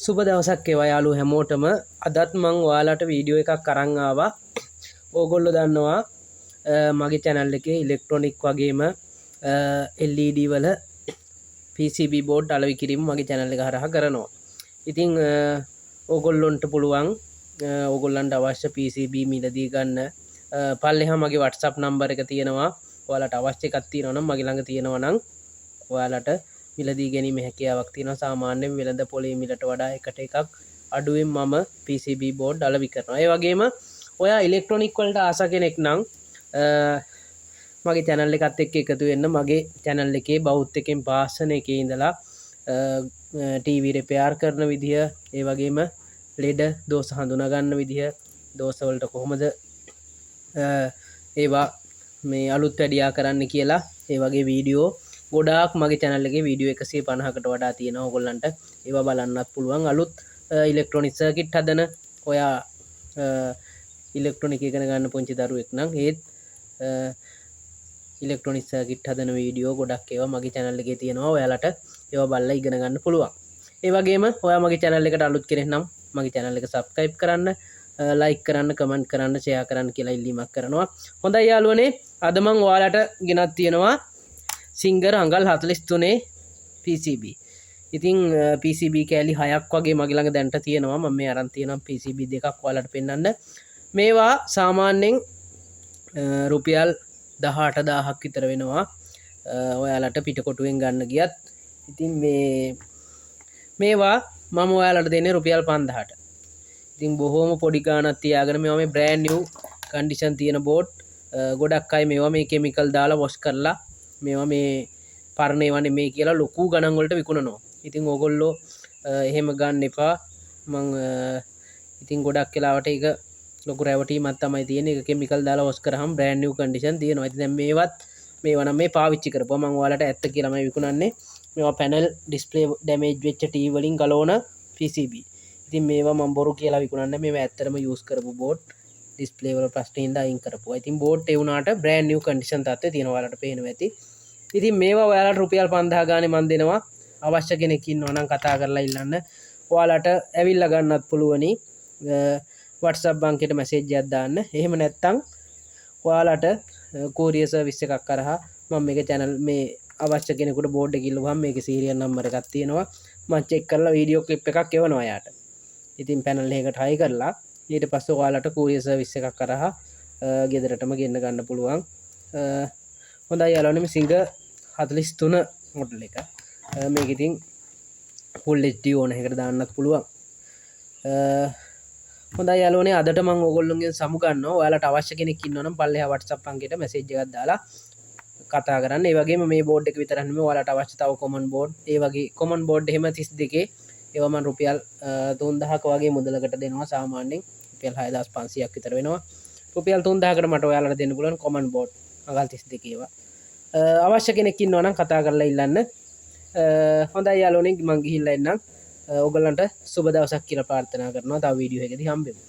සුබ දවසක් ඒවා යාළුවෝ හැමෝටම. අදත් මම ඔයාලට වීඩියෝ එකක් අරන් ආවා. ඕගොල්ලෝ දන්නවා මගේ channel එකේ ඉලෙක්ට්‍රොනික වගේම LED වල PCB board අලෙවි කිරීම මගේ channel එක හරහා කරනවා. ඉතින් ඕගොල්ලොන්ට පුළුවන් ඕගොල්ලන්ට අවශ්‍ය PCB මිලදී ගන්න පල්ලෙහා මගේ WhatsApp number එක තියෙනවා. ඔයාලට අවශ්‍ය එකක් තියෙනවා නම් මගේ ළඟ තියෙනවා නම් ඔයාලට මිලදී ගැනීමේ හැකියාවක් තියෙනවා. සාමාන්‍යයෙන් වෙළඳ පොලේ මිලට වඩා එකට එකක් අඩුවෙන් මම PCB board අලෙවි කරනවා. ඒ වගේම ඔයා ඉලෙක්ට්‍රොනික වලට ආස කෙනෙක් නම් මගේ channel එකත් එක්ක එකතු වෙන්න. මගේ channel එකේ බෞද්ධ එකෙන් පාසන එකේ ඉඳලා TV repair කරන විදිය, ඒ වගේම ලෙඩ දෝෂ හඳුනා ගන්න විදිය, දෝෂ වලට කොහොමද ඒවා මේ අලුත් වැඩියා කරන්න කියලා ඒ වගේ වීඩියෝ ගොඩාක් මගේ channel එකේ වීඩියෝ 150කට වඩා තියෙනවා. ඔයගොල්ලන්ට ඒවා බලන්නත් පුළුවන්. අලුත් ඉලෙක්ට්‍රොනික සර්කිට් හදන ඔයා ඉලෙක්ට්‍රොනික ඉගෙන ගන්න පුංචි දරුවෙක් නම් ඒත් ඉලෙක්ට්‍රොනික සර්කිට් හදන වීඩියෝ ගොඩක් ඒවා මගේ channel එකේ තියෙනවා. ඔයාලට ඒවා බලලා ඉගෙන ගන්න පුළුවන්. ඒ වගේම ඔයා මගේ channel එකට අලුත් කෙනෙක් නම් මගේ channel එක subscribe කරන්න, like කරන්න, comment කරන්න, share කරන්න කියලා ඉල්ලීමක් කරනවා. හොඳයි යාළුවනේ, අද මම ඔයාලට ගෙනත් තියෙනවා සිංගර් අඟල් 43 PCB. ඉතින් PCB කෑලි 6ක් වගේ මගේ ළඟ දැන්ට තියෙනවා. මම මේ අරන් තියෙනවා PCB දෙකක් ඔයාලට පෙන්වන්න. මේවා සාමාන්‍යයෙන් රුපියල් 18000ක් විතර වෙනවා ඔයාලට පිටකොටුවෙන් ගන්න ගියත්. ඉතින් මේවා මම ඔයාලට දෙන්නේ රුපියල් 5000ට. ඉතින් බොහොම පොඩි ගාණක් තියාගෙන මේවා මේ brand new condition තියෙන board. ගොඩක් අය මේවා මේ chemical දාලා wash කරලා මේවා මේ පරණ ඒවා නෙමෙයි කියලා ලොකු ගණන් වලට විකුණනවා. ඉතින් ඕගොල්ලෝ එහෙම ගන්න එපා. මං ඉතින් ගොඩක් වෙලාවට ඒක ලොකු රැවටීමක් තමයි තියෙන්නේ. ඒක chemical දාලා wash කරාම brand new condition තියෙනවා. ඉතින් දැන් මේවා නම් මේ පාවිච්චි කරපුවා මං ඔයාලට ඇත්ත කියලාමයි විකුණන්නේ. මේවා panel display damage වෙච්ච TV වලින් ගලවන PCB. ඉතින් මේවා මම බොරු කියලා විකුණන්නේ. මේවා ඇත්තටම use කරපු board. display වල ප්‍රශ්නින්ද අයින් කරපුවා. ඉතින් board ඒ වුණාට brand new condition තත්ත්වයේ තියෙනවා. ඔයාලට පේනවා ඇති. ඉතින් මේවා ඔයාලට රුපියල් 5000 ගානේ මන් දෙනවා. අවශ්‍ය කෙනෙක් ඉන්නවා නම් කතා කරලා ඉල්ලන්න. ඔයාලට ඇවිල්ලා ගන්නත් පුළුවනි. WhatsApp බංකෙට message එකක් දාන්න. එහෙම නැත්නම් ඔයාලට courier service එකක් කරහා මම මේක channel මේ අවශ්‍ය කෙනෙකුට board එක ඉල්ලුවහම මේකේ serial number එකක් තියෙනවා. මම check කරලා video clip එකක් එවනවා යාට. ඉතින් panel එකකට high කරලා ඊට පස්සේ ඔයාලට courier service එකක් කරහා ගෙදරටම ගෙන්න ගන්න පුළුවන්. හොඳයි යාළුවනේ, මේ සිංගර් 43 මොඩල් එක. මේක ඉතින් full HD ඕන එකකට දාන්නත් පුළුවන්. හොඳයි යාළුවනේ, අදට මම ඕගොල්ලෝගෙන් සමු ගන්නවා. ඔයාලට අවශ්‍ය කෙනෙක් ඉන්නවා නම් පල්ලෙහා WhatsApp අංකයට message එකක් දාලා කතා කරන්න. ඒ වගේම මේ board එක විතරක් නෙමෙයි ඔයාලට අවශ්‍ය තව common board, ඒ වගේ common board එහෙම 32 ඒවා මම රුපියල් 3000ක වගේ මුදලකට දෙනවා. සාමාන්‍යයෙන් රුපියල් 6500ක් විතර වෙනවා. රුපියල් 3000කට මට ඔයාලට දෙන්න පුළුවන් common board අඟල් 32 ඒවා. අවශ්‍ය කෙනෙක් ඉන්නවා නම් කතා කරලා ඉල්ලන්න. හොඳයි යාළුවනේ, මම ගිහිල්ලා එන්නම්. ඔයගලන්ට සුබ දවසක් කියලා ප්‍රාර්ථනා කරනවා. තව වීඩියෝ එකකදී හම්බෙමු.